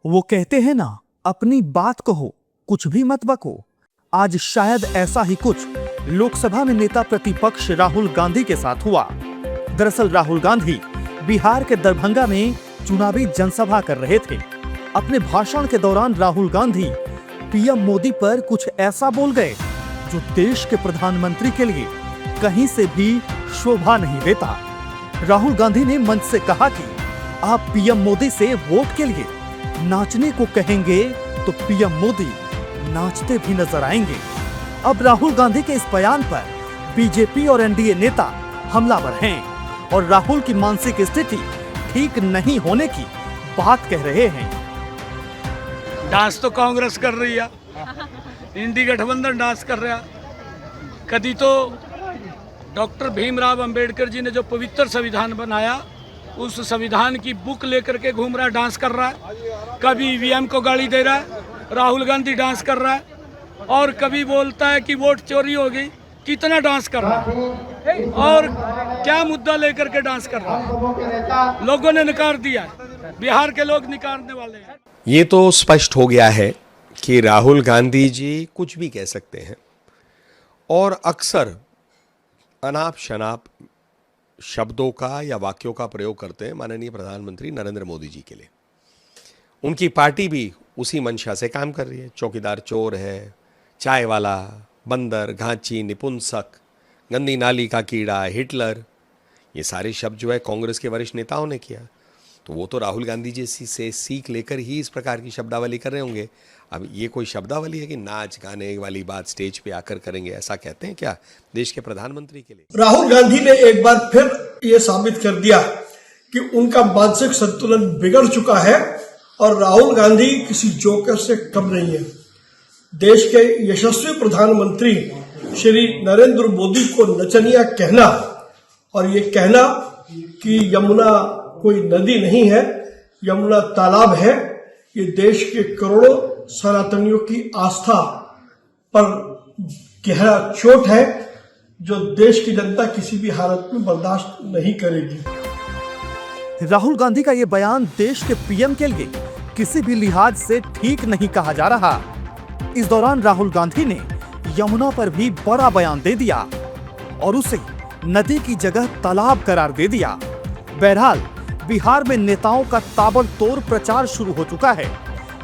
वो कहते हैं ना, अपनी बात कहो, कुछ भी मत बको। आज शायद ऐसा ही कुछ लोकसभा में नेता प्रतिपक्ष राहुल गांधी के साथ हुआ। दरअसल राहुल गांधी बिहार के दरभंगा में चुनावी जनसभा कर रहे थे। अपने भाषण के दौरान राहुल गांधी पीएम मोदी पर कुछ ऐसा बोल गए जो देश के प्रधानमंत्री के लिए कहीं से भी शोभा नहीं देता। राहुल गांधी ने मंच से कहा कि आप पीएम मोदी से वोट के लिए नाचने को कहेंगे तो पीएम मोदी नाचते भी नजर आएंगे। अब राहुल गांधी के इस बयान पर बीजेपी और एनडीए नेता हमलावर हैं और राहुल की मानसिक स्थिति ठीक नहीं होने की बात कह रहे हैं। डांस तो कांग्रेस कर रही है, इंडी गठबंधन डांस कर रहा। कभी तो डॉक्टर भीमराव अंबेडकर जी ने जो पवित्र संविधान बनाया, उस संविधान की बुक लेकर के घूम रहा है, डांस कर रहा है। कभी ईवीएम को गाली दे रहा है, राहुल गांधी डांस कर रहा है, और कभी बोलता है कि वोट चोरी हो गई। कितना डांस कर रहा है और क्या मुद्दा लेकर के डांस कर रहा है। लोगों ने नकार दिया, बिहार के लोग नकारने वाले हैं। ये तो स्पष्ट हो गया है कि राहुल गांधी जी कुछ भी कह सकते हैं और अक्सर अनाप शनाप शब्दों का या वाक्यों का प्रयोग करते हैं माननीय प्रधानमंत्री नरेंद्र मोदी जी के लिए। उनकी पार्टी भी उसी मंशा से काम कर रही है। चौकीदार चोर है, चाय वाला, बंदर, घांची, निपुंसक, गंदी नाली का कीड़ा, हिटलर, ये सारे शब्द जो है कांग्रेस के वरिष्ठ नेताओं ने किया। तो वो तो राहुल गांधी जी से सीख लेकर ही इस प्रकार की शब्दावली कर रहे होंगे। अब ये कोई शब्दावली है कि नाच गाने वाली बात स्टेज पे आकर करेंगे, ऐसा कहते हैं क्या देश के प्रधानमंत्री के लिए? राहुल गांधी ने एक बार फिर ये साबित कर दिया कि उनका मानसिक संतुलन बिगड़ चुका है और राहुल गांधी किसी जोकर से कम नहीं है। देश के यशस्वी प्रधानमंत्री श्री नरेंद्र मोदी को नचनिया कहना और ये कहना कि यमुना कोई नदी नहीं है, यमुना तालाब है, ये देश के करोड़ों सनातनियों की आस्था पर गहरा चोट है जो देश की जनता किसी भी हालत में बर्दाश्त नहीं करेगी। राहुल गांधी का ये बयान देश के पीएम के लिए किसी भी लिहाज से ठीक नहीं कहा जा रहा। इस दौरान राहुल गांधी ने यमुना पर भी बड़ा बयान दे दिया और उसे नदी की जगह तालाब करार दे दिया। बहरहाल बिहार में नेताओं का ताबड़तोड़ प्रचार शुरू हो चुका है।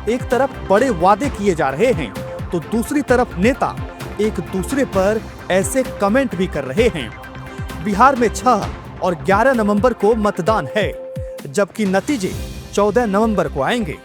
एक तरफ बड़े वादे किए जा रहे हैं तो दूसरी तरफ नेता एक दूसरे पर ऐसे कमेंट भी कर रहे हैं। बिहार में 6 और 11 नवंबर को मतदान है, जबकि नतीजे 14 नवंबर को आएंगे।